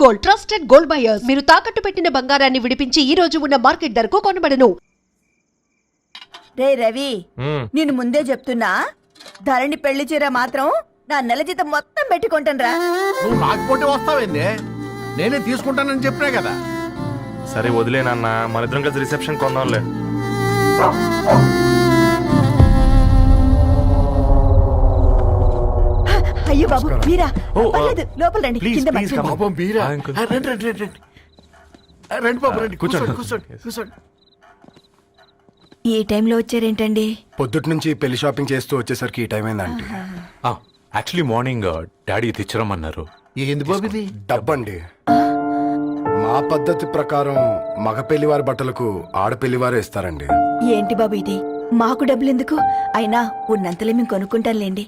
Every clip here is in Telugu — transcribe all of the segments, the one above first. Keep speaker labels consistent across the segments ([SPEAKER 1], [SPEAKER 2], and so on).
[SPEAKER 1] Gold, trusted gold buyers. మీరు తాకట్టు పెట్టిన బంగారాన్ని విడిపించి ఈ రోజు ఉన్న మార్కెట్ ధరకు కొనబడను.
[SPEAKER 2] రే రవి, నేను ముందే చెప్తున్నా, ధరణి పెళ్లి చీర మాత్రం నా నెల జీతం మొత్తం పెట్టుకుంటాను.
[SPEAKER 3] నువ్వు నాకపోతే వస్తావేంది? నేనే తీసుకుంటానని చెప్పినా కదా.
[SPEAKER 4] సరే వదిలేనన్నా, మన ఇద్దరం కలిసి రిసెప్షన్ కొందాంలే.
[SPEAKER 2] అయ్యో బాబు మీరా, పర్లేదు లోపల రండి. కింద మంచం.
[SPEAKER 3] పాపం మీరా? రండి రండి రండి రండి. రండి బాబు రండి, కూర్చోండి కూర్చోండి కూర్చోండి.
[SPEAKER 2] ఈ టైంలో వచ్చారేంటండి?
[SPEAKER 5] పొద్దుటి నుంచి పెళ్లి షాపింగ్ చేస్తూ వచ్చేసరికి ఈ టైం అయిందండి.
[SPEAKER 6] యాక్చువల్లీ మార్నింగ్ డాడీ తెచ్చరమన్నారు.
[SPEAKER 3] ఏంది బాబు ఇది?
[SPEAKER 5] డబ్బండి. మా పద్ధతి ప్రకారం మగ పెళ్లివారి బట్టలకు ఆడపెళ్లివారే ఇస్తారండి.
[SPEAKER 2] ఏంటి బాబు ఇది? మాకు డబ్బులు ఎందుకు? అయినా ఉన్నంతలే మేము కొనుక్కుంటాంలేండి.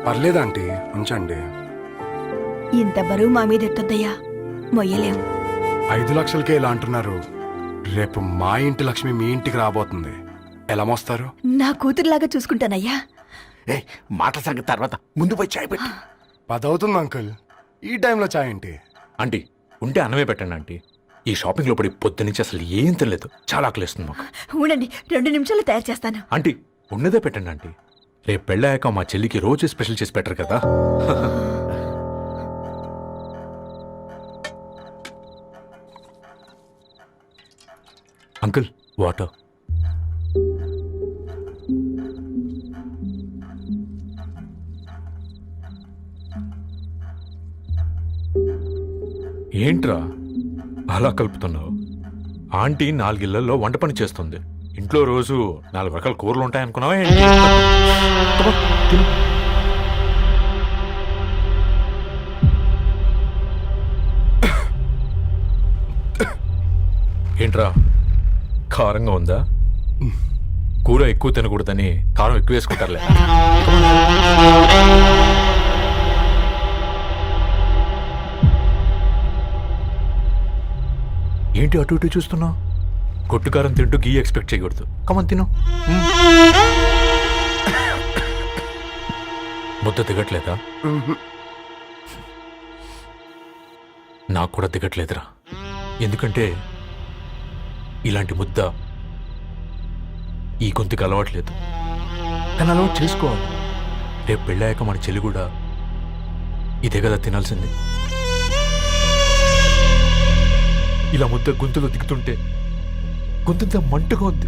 [SPEAKER 5] పర్లేదంటీ, ఉంచండి.
[SPEAKER 2] ఇంత బరువు మా మీద ఎత్తొద్దయ్యా, మొయ్యలేం.
[SPEAKER 5] 5 లక్షలకే ఇలా అంటున్నారు. రేపు మా ఇంటి లక్ష్మి మీ ఇంటికి రాబోతుంది. ఎలా మోస్తారు?
[SPEAKER 2] నా కూతురులాగా చూసుకుంటానయ్యా.
[SPEAKER 3] మాట సంగతి తర్వాత, ముందు పోయి చాయ్ పెట్టి.
[SPEAKER 5] 10 అవుతుంది అంకుల్, ఈ టైంలో చాయ్ ఏంటి?
[SPEAKER 6] ఆంటీ ఉంటే అన్నమే పెట్టండి ఆంటీ. ఈ షాపింగ్ లో పడి పొద్దు నుంచి అసలు ఏం తినలేదు, చాలా ఆకలిస్తుంది మాకు.
[SPEAKER 2] ఉండండి, 2 నిమిషాలు తయారు చేస్తాను.
[SPEAKER 6] ఆంటీ ఉన్నదే పెట్టండి ఆంటీ. రేపు పెళ్ళాక మా చెల్లికి రోజు స్పెషల్ చేసి పెట్టరు కదా. Uncle water. ఏంట్రా అలా కలుపుతున్నావు? ఆంటీ 4 ఇళ్లలో వంట పని చేస్తుంది. ఇంట్లో రోజు 4 రకాల కూరలు ఉంటాయనుకున్నావా? ఏంట్రా కారంగా ఉందా? కూర ఎక్కువ తినకూడదని కారం ఎక్కువ వేసుకుంటారులే. ఏంటి అటు ఇటు చూస్తున్నావు? కొట్టుకారం తింటూ గీ ఎక్స్పెక్ట్ చేయకూడదు. కమన్ తిను. ముద్ద దిగట్లేదా? నాకు కూడా దిగట్లేదురా. ఎందుకంటే ఇలాంటి ముద్ద ఈ గొంతుకి అలవాట్లేదు. కానీ అలవాటు చేసుకోవాలి. రేపు పెళ్ళాక మన చెల్లి కూడా ఇదే కదా తినాల్సింది. ఇలా ముద్ద గొంతులో దిగుతుంటే గొంతంతా మంటగా ఉంది,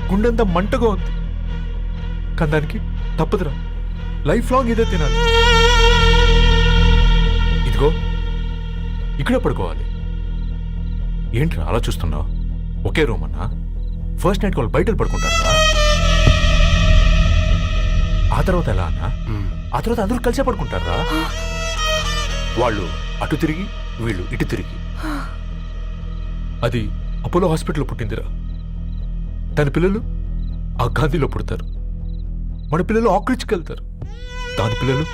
[SPEAKER 6] గుండెంతా మంటగా ఉంది. కానీ దానికి తప్పదురా, లైఫ్ లాంగ్ ఇదే తినాలి. ఇదిగో ఇక్కడే పడుకోవాలి. ఏంట్రా అలా చూస్తున్నావు? ఒకే రూమ్ అన్నా? ఫస్ట్ నైట్ వాళ్ళు బయటలు పడుకుంటారు. ఆ తర్వాత ఎలా అన్నా? ఆ తర్వాత అందరూ కలిసే పడుకుంటారా? వాళ్ళు అటు తిరిగి, వీళ్ళు ఇటు తిరిగి. అది అపోలో హాస్పిటల్లో పుట్టిందిరా. దాని పిల్లలు ఆ గాంధీలో పుడతారు. మన పిల్లలు ఆక్రిచ్కి వెళ్తారు. దాని పిల్లలు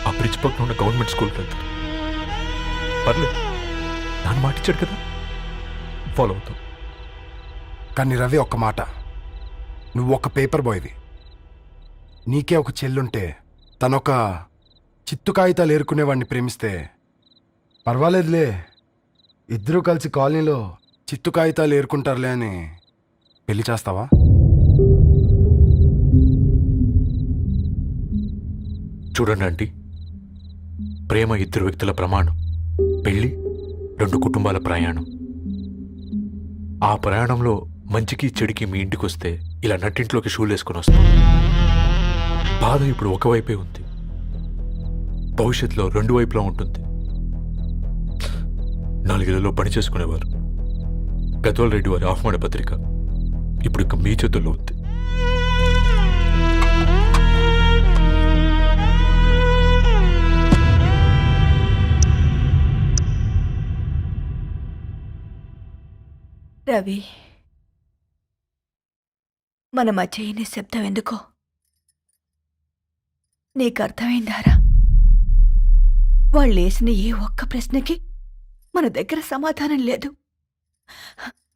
[SPEAKER 6] ఆ బ్రిడ్జ్ పక్కన ఉన్న గవర్నమెంట్ స్కూల్కి వెళ్తారు. పర్లేదు, నాన్న మాటిచ్చాడు కదా, ఫాలో అవుతాం.
[SPEAKER 5] కానీ రవి, ఒక్క మాట, నువ్వు ఒక పేపర్ బాయ్వి. నీకే ఒక చెల్లుంటే తనొక చిత్తు కాగితాలు ఏరుకునేవాడిని ప్రేమిస్తే పర్వాలేదులే, ఇద్దరూ కలిసి కాలనీలో చిత్తు కాగితాలు ఏరుకుంటారులే అని పెళ్లి చేస్తావా?
[SPEAKER 6] చూడండి ఆంటీ, ప్రేమ 2 వ్యక్తుల ప్రమాణం, పెళ్లి 2 కుటుంబాల ప్రయాణం. ఆ ప్రయాణంలో మంచికి చెడుకి మీ ఇంటికి వస్తే ఇలా నట్టింట్లోకి షూలు వేసుకుని వస్తాం. బాధ ఇప్పుడు ఒకవైపే ఉంది, భవిష్యత్తులో 2 వైపులా ఉంటుంది. 4 ఇళ్లలో పని చేసుకునేవారు గద్వాల్ రెడ్డి వారి ఆహ్వాన పత్రిక ఇప్పుడు ఇక మీ చేతుల్లో ఉంది.
[SPEAKER 2] రవి, మన మధ్య ఈ నిశ్శబ్దం ఎందుకో నీకు అర్థమైందారా? వాళ్ళు వేసిన ఏ ఒక్క ప్రశ్నకి మన దగ్గర సమాధానం లేదు.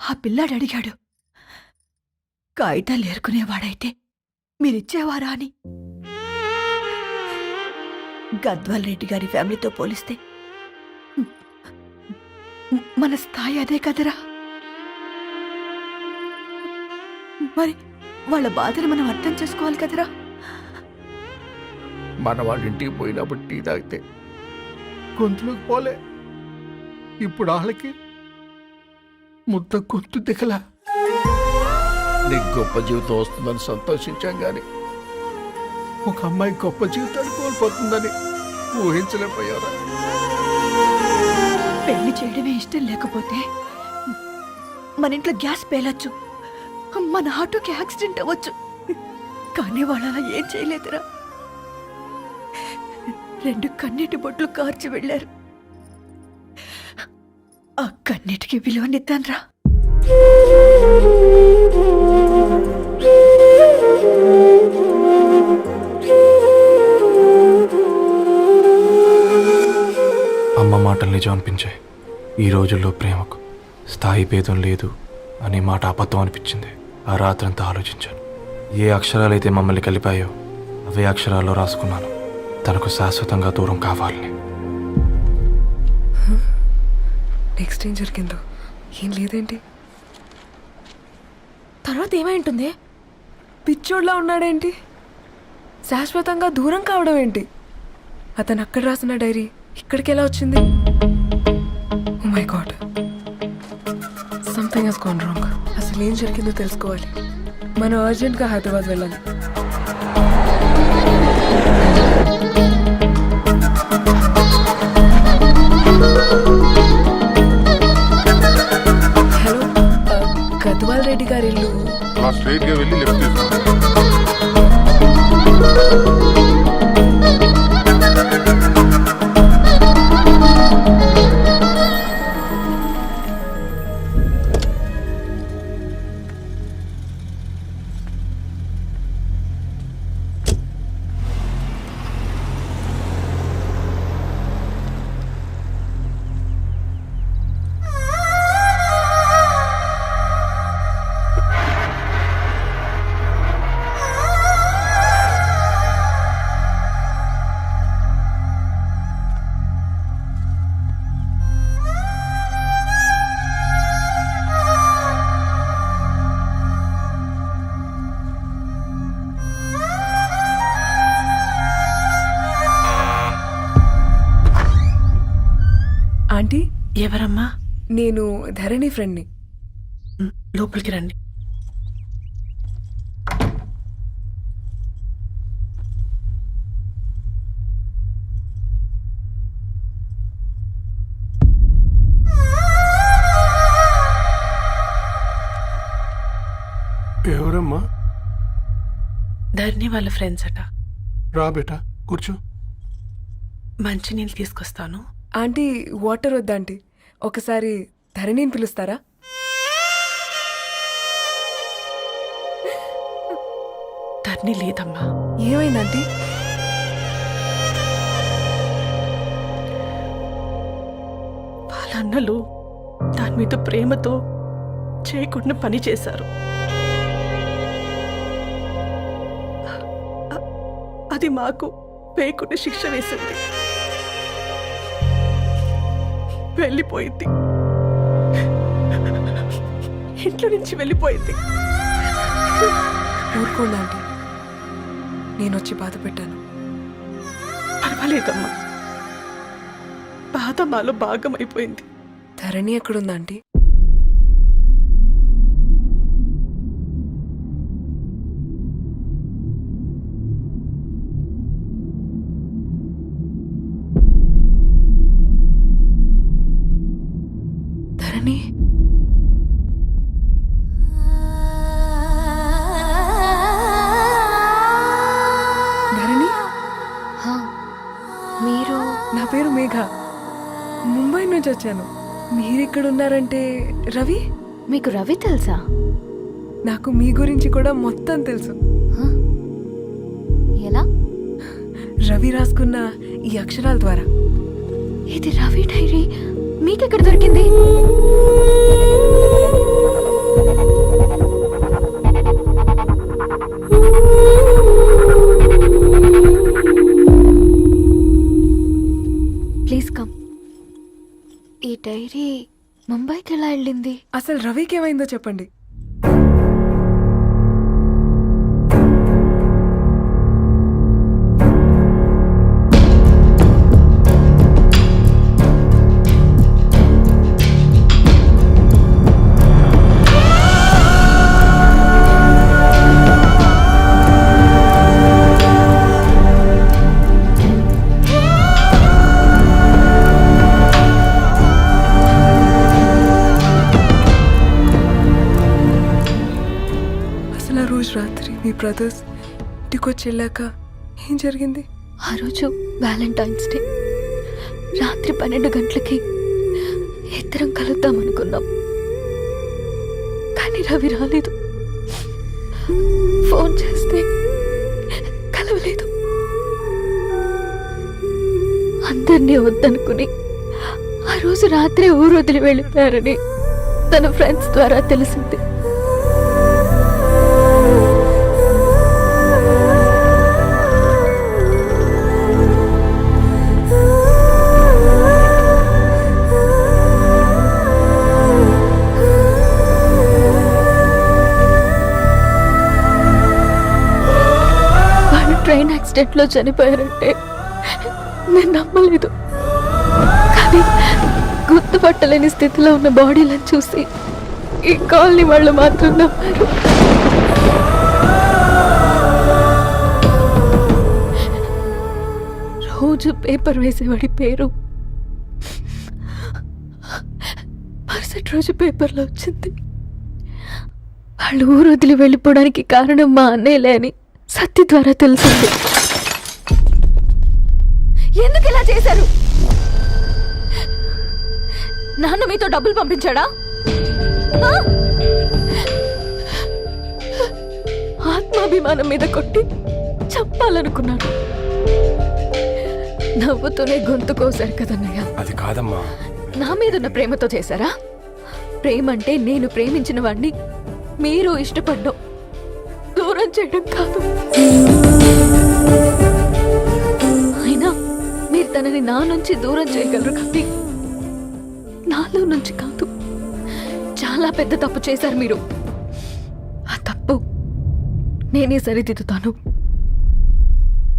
[SPEAKER 2] ఆ పిల్లాడు అడిగాడు, కాగితాలు ఏరుకునేవాడైతే మీరిచ్చేవారా అని. గద్వాల్ రెడ్డి గారి ఫ్యామిలీతో పోలిస్తే మన స్థాయి అదే కదరా. మరి వాళ్ళ బాధను మనం అర్థం చేసుకోవాలి కదరా.
[SPEAKER 3] మన వాళ్ళ ఇంటికి పోయినప్పుడు టీ తాగితే గొంతులోకి పోలే, ఇప్పుడు వాళ్ళకి ముద్ద గొంతు దిగలా. నీకు గొప్ప జీవితం వస్తుందని సంతోషించాం కానీ ఒక అమ్మాయి గొప్ప జీవితాన్ని కోల్పోతుందని ఊహించలేకపోయారా?
[SPEAKER 2] పెళ్లి చేయడమే ఇష్టం లేకపోతే మన ఇంట్లో గ్యాస్ పేలొచ్చు, మన ఆటోకి యాక్సిడెంట్ అవ్వచ్చు, కానీ వాళ్ళు అలా ఏం చేయలేదురా. 2 కన్నీటి బొట్లు కార్చి వెళ్ళారు. ఆ కన్నీటికి విలువనిద్దాన్రా.
[SPEAKER 5] అమ్మ మాటలు నిజం అనిపించాయి. ఈ రోజుల్లో ప్రేమకు స్థాయి భేదం లేదు అనే మాట అబద్ధం అనిపించింది. ఆ రాత్రంతా ఆలోచించాను. ఏ అక్షరాలైతే మమ్మల్ని కలిపాయో అవే అక్షరాల్లో రాసుకున్నాను, తనకు శాశ్వతంగా దూరం కావాలని.
[SPEAKER 7] నెక్స్ట్ ఏం జరిగిందో ఏం లేదేంటి? తర్వాత ఏమై ఉంటుంది? పిచ్చోడ్లా ఉన్నాడేంటి? శాశ్వతంగా దూరం కావడం ఏంటి? అతను అక్కడ రాసిన డైరీ ఇక్కడికి ఎలా వచ్చింది? Oh my God, something has gone wrong. అసలు ఏం జరిగిందో తెలుసుకోవాలి. మనం అర్జెంట్గా హైదరాబాద్ వెళ్ళాలి. హలో, గద్వాల్ రెడ్డి గారి ఇల్లు.
[SPEAKER 8] స్ట్రైట్ గా వెళ్ళి లెఫ్ట్ తీసుకోండి.
[SPEAKER 7] ఆంటీ,
[SPEAKER 9] ఎవరమ్మా?
[SPEAKER 7] నేను ధరణి ఫ్రెండ్ని.
[SPEAKER 9] లోపలికి రండి.
[SPEAKER 3] ఎవరమ్మా?
[SPEAKER 9] ధరణి వాళ్ళ ఫ్రెండ్స్ అట.
[SPEAKER 3] రా బేటా, కూర్చో.
[SPEAKER 9] మంచినీళ్ళు తీసుకొస్తాను.
[SPEAKER 7] ఆంటీ, వాటర్ వద్దా ఆంటీ? ఒకసారి ధరణిని పిలుస్తారా?
[SPEAKER 9] ధరణి లేదమ్మా.
[SPEAKER 7] ఏమైందంటీ?
[SPEAKER 9] వాళ్ళ అన్నలు దాని మీద ప్రేమతో చేయకుండా పని చేశారు. అది మాకు పేయకుండా శిక్ష వేసింది. వెళ్ళిపోయింది, ఇంట్లో నుంచి వెళ్ళిపోయింది.
[SPEAKER 7] ఊరుకోండి ఆంటీ, నేను వచ్చి బాధ పెట్టాను.
[SPEAKER 9] పర్వాలేదమ్మా, బాధ మాలో భాగం అయిపోయింది.
[SPEAKER 7] ధరణి ఎక్కడుందా ఆంటీ? ధరణి, ధరణి,
[SPEAKER 10] మీరు?
[SPEAKER 7] నా పేరు మేఘ, ముంబై నుంచి వచ్చాను. మీరెక్కడున్నారంటే? రవి?
[SPEAKER 10] మీకు రవి తెలుసా?
[SPEAKER 7] నాకు మీ గురించి కూడా మొత్తం తెలుసు.
[SPEAKER 10] ఎలా?
[SPEAKER 7] రవి రాసుకున్న ఈ అక్షరాల ద్వారా.
[SPEAKER 10] ఇది రవి డైరీ మీకెక్కడ దొరికింది? Please come. ఈ డైరీ ముంబైకి ఎలా వెళ్ళింది?
[SPEAKER 7] అసలు రవికి ఏమైందో చెప్పండి. అసలు ఆ రోజు రాత్రి మీ బ్రదర్స్ ఇంటికొచ్చి వెళ్ళాక ఏం జరిగింది?
[SPEAKER 10] ఆ రోజు వ్యాలంటైన్స్ డే రాత్రి 12 గంటలకి ఇద్దరం కలుద్దాం అనుకున్నాం. కానీ రవి రాలేదు. ఫోన్ చేస్తే కలవలేదు. అందరినీ వద్దనుకుని ఆ రోజు రాత్రి ఊరు వదిలి వెళ్ళిపోయారని తన ఫ్రెండ్స్ ద్వారా తెలిసింది. ట్రైన్ యాక్సిడెంట్లో చనిపోయారంటే నేను నమ్మలేదు. కానీ గుర్తుపట్టలేని స్థితిలో ఉన్న బాడీలను చూసి ఈ కాలనీ వాళ్ళు మాత్రం నమ్మారు. రోజు పేపర్ వేసేవాడి పేరు మరుసటి రోజు పేపర్లో వచ్చింది. వాళ్ళు ఊరు వదిలి వెళ్ళిపోవడానికి కారణం మా అన్నయ్యలే అని సత్య ద్వారా తెలిసింది. ఎందుకు ఇలా చేశారు? నాన్న మీతో డబ్బులు పంపించాడా? ఆత్మాభిమానం మీద కొట్టి చంపాలనుకున్నాడు. నవ్వుతూనే గొంతు కోసారు కదన్నయ్య.
[SPEAKER 3] అది కాదమ్మా.
[SPEAKER 10] నా మీదున్న ప్రేమతో చేశారా? ప్రేమంటే నేను ప్రేమించిన వాడిని మీరు ఇష్టపడ్డం, దూరం చేయడం కాదు. అయినా మీరు తనని నా నుంచి దూరం చేయగలరు కానీ నాలో నుంచి కాదు. చాలా పెద్ద తప్పు చేశారు మీరు. ఆ తప్పు నేనే సరిదిద్దుతాను.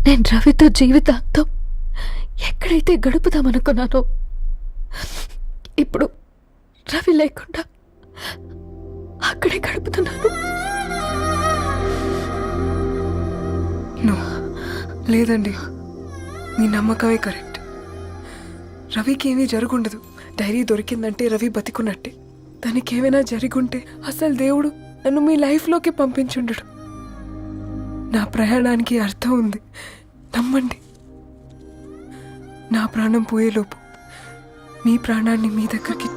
[SPEAKER 10] నేను రవితో జీవితాంతం ఎక్కడైతే గడుపుదామనుకున్నానో ఇప్పుడు రవి లేకుండా అక్కడే గడుపుతున్నాను.
[SPEAKER 7] లేదండి, మీ నమ్మకమే కరెక్ట్. రవికి ఏమీ జరుగుండదు. డైరీ దొరికిందంటే రవి బతికున్నట్టే. తనకి ఏమైనా జరుగుంటే అసలు దేవుడు నన్ను మీ లైఫ్లోకి పంపించుండడు. నా ప్రయాణానికి అర్థం ఉంది, నమ్మండి. నా ప్రాణం పోయేలోపు మీ ప్రాణాన్ని మీ దగ్గరికి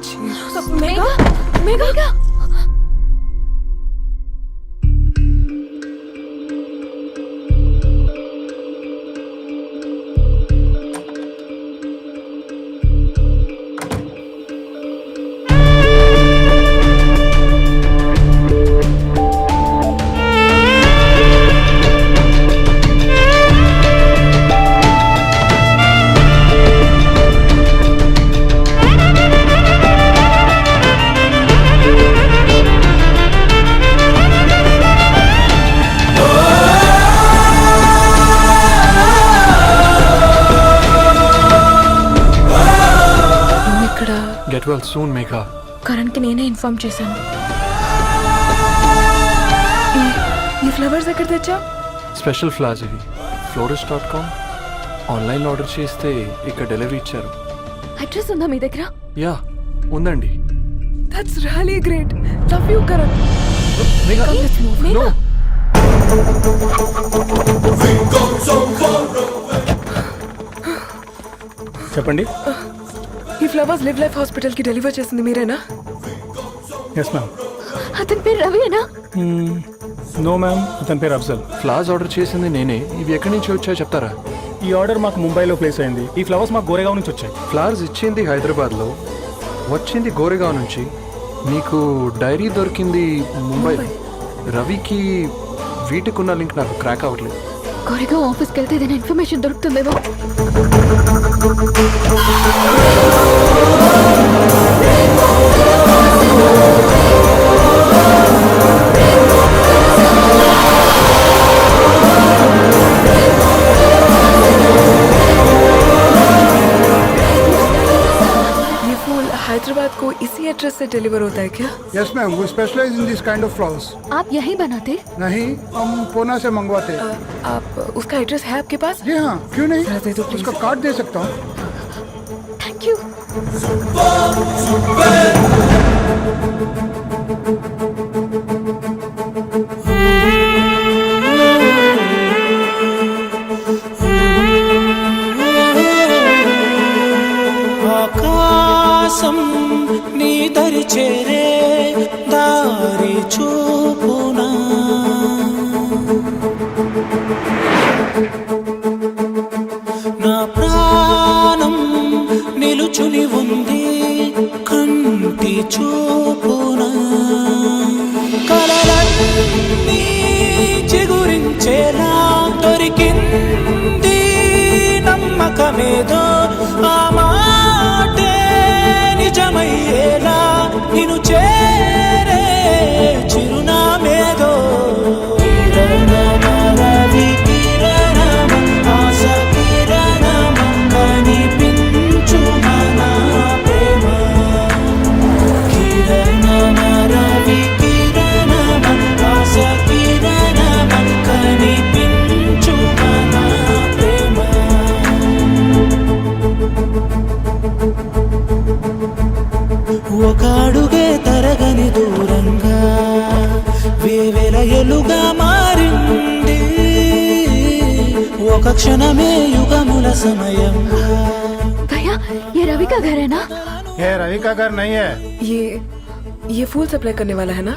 [SPEAKER 5] Get well soon, Megha.
[SPEAKER 7] కరణ్కి నేనే ఇన్ఫార్మ్ చేశాను. ఈ ఫ్లవర్స్ ఎక్కడ తెచ్చా?
[SPEAKER 5] స్పెషల్ ఫ్లవర్స్ ఇవి. florist.com ఆన్లైన్ ఆర్డర్ చేస్తే ఇక్కడ డెలివరీ ఇచ్చారు.
[SPEAKER 10] అడ్రస్ ఉందా మీ దగ్గర?
[SPEAKER 5] యా ఉందండి.
[SPEAKER 7] That's really great. Love you Karan.
[SPEAKER 5] Megha, no.
[SPEAKER 3] చెప్పండి.
[SPEAKER 7] ఈ ఫ్లవర్స్ లివ్ లైఫ్ హాస్పిటల్ కి డెలివర్ చేసింది మీరేనా?
[SPEAKER 3] Yes ma'am.
[SPEAKER 10] అతని పేరు రవియేనా?
[SPEAKER 3] నో మ్యామ్, అతని పేరు అఫ్జల్.
[SPEAKER 5] ఫ్లవర్స్ ఆర్డర్ చేసింది నేనే. ఇవి ఎక్కడి నుంచి వచ్చాయో చెప్తారా?
[SPEAKER 3] ఈ ఆర్డర్ మాకు ముంబైలో ప్లేస్ అయింది. ఈ ఫ్లవర్స్ మాకు గోరేగావ్ నుంచి వచ్చాయి.
[SPEAKER 5] ఫ్లవర్స్ ఇచ్చింది హైదరాబాద్లో, వచ్చింది గోరేగావ్ నుంచి. మీకు డైరీ దొరికింది ముంబై. రవికి వీటికున్న లింక్ నాకు క్రాక్ అవ్వట్లేదు.
[SPEAKER 10] కోరిగావ్ ఆఫీస్కి వెళ్తే ఏదైనా ఇన్ఫర్మేషన్ దొరుకుతుందేమో.
[SPEAKER 2] Oh
[SPEAKER 7] हैदराबाद को इसी एड्रेस से डिलीवर होता है क्या?
[SPEAKER 3] यस मैम, वो specialise in this kind of flowers.
[SPEAKER 10] आप यही बनाते?
[SPEAKER 3] नहीं, हम पूना से मंगवाते हैं।
[SPEAKER 7] आप उसका एड्रेस है आपके पास?
[SPEAKER 3] जी हाँ, क्यों नहीं,
[SPEAKER 7] जरा दे दो प्लीज।
[SPEAKER 3] उसका कार्ड दे सकता हूँ।
[SPEAKER 10] Thank you.
[SPEAKER 11] ఆకాశం నీ దరి చేరే దారి చూపునా నా ప్రాణం నిలుచుని ఉంది కంటి చూపునా కలలన్నీ చిగురించేలా దొరికింది నమ్మకమేదో ఆ మాటే నిజమయ్యేలా నిన్ను చేరే చిరునామేదో కిరణమ రవి కిరణమ ఆశ కిరణమ కనిపించు మన ప్రేమ కిరణమ రవి కిరణమ ఆశ కిరణమ కనిపించు మన ప్రేమ ఒక అడుగే తరగని దూరంగా వేవేల ఎలుగా మారింది ఒక క్షణమే యుగముల సమయంగా
[SPEAKER 10] भैया ये रवि का घर है ना?
[SPEAKER 3] ये रवि का घर नहीं है,
[SPEAKER 7] ये फूल सप्लाई करने वाला है ना?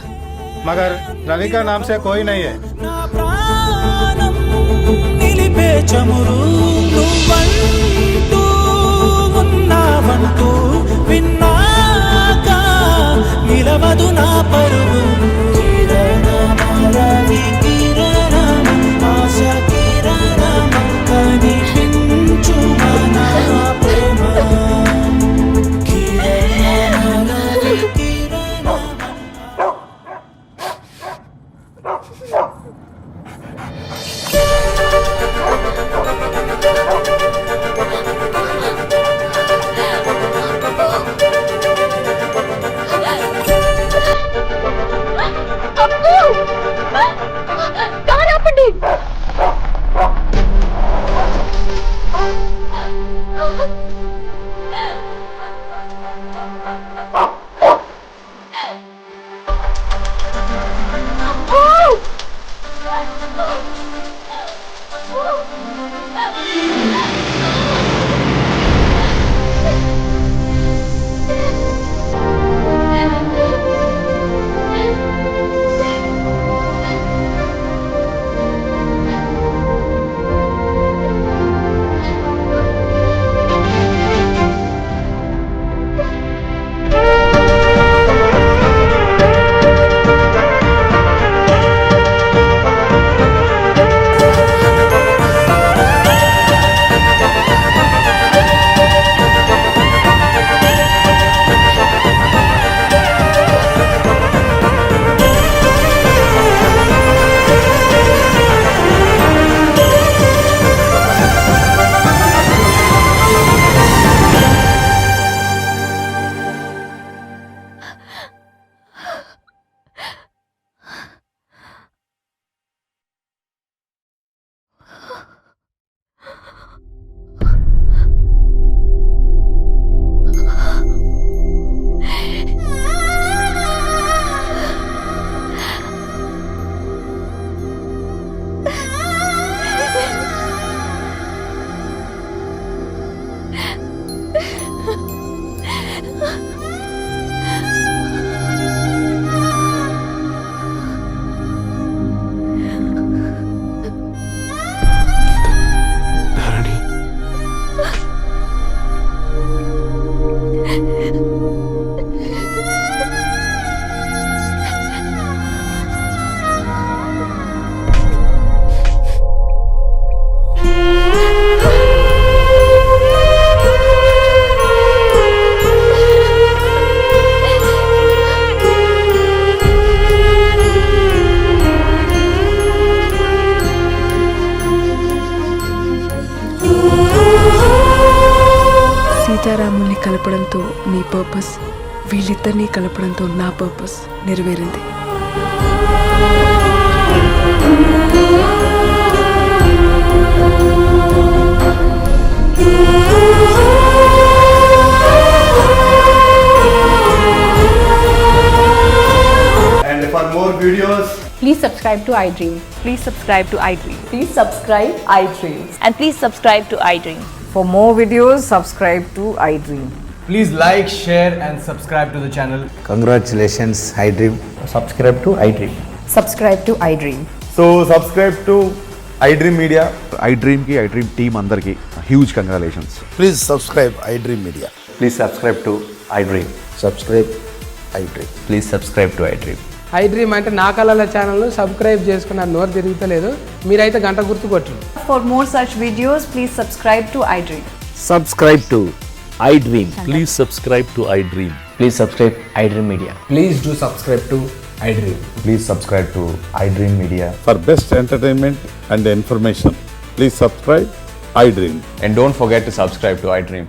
[SPEAKER 3] मगर रवि का नाम से कोई नहीं है।
[SPEAKER 11] నా ప్రాణం నిలిపే చమురు నువ్వంటూ ఉన్నావంటూ విన్నాక నిలవదు నా పరువు కిరణమ రవి కిరణమ ఆశ కిరణమ కనిపించు మన ప్రేమ కిరణమ రవి కిరణమ
[SPEAKER 10] కార్ ఆపండి.
[SPEAKER 7] సీతారాముల్ని కలపడంతో నీ పర్పస్ వీళ్ళిద్దరినీ కలపడంతో నా పర్పస్ నెరవేరింది.
[SPEAKER 3] And for more videos,
[SPEAKER 10] Please subscribe to iDream.
[SPEAKER 2] Please subscribe to iDream.
[SPEAKER 9] Please subscribe iDream.
[SPEAKER 2] And please subscribe to iDream.
[SPEAKER 9] For more videos, subscribe to iDream.
[SPEAKER 11] Please like, share and subscribe to the channel.
[SPEAKER 3] congratulations, iDream.
[SPEAKER 11] Subscribe to iDream.
[SPEAKER 9] Subscribe to iDream.
[SPEAKER 3] So subscribe to iDream Media. iDream ki iDream team andarki huge congratulations. Please subscribe iDream Media.
[SPEAKER 11] Please subscribe to iDream.
[SPEAKER 3] Subscribe iDream.
[SPEAKER 11] Please subscribe to iDream.
[SPEAKER 9] iDream అంటే నా కళల ఛానల్ను సబ్స్క్రైబ్ చేసుకున్న నోరు తిరుగుతలేదు. మీరైతే గంట గుర్తు కొట్టండి.
[SPEAKER 2] For more such videos, please subscribe to iDream.
[SPEAKER 11] Subscribe to iDream.
[SPEAKER 6] Please subscribe to iDream.
[SPEAKER 11] Please subscribe iDream Media.
[SPEAKER 9] Please do subscribe to iDream.
[SPEAKER 3] Please subscribe to iDream Media.
[SPEAKER 8] For best entertainment and information, please subscribe iDream.
[SPEAKER 11] And don't forget to subscribe to iDream.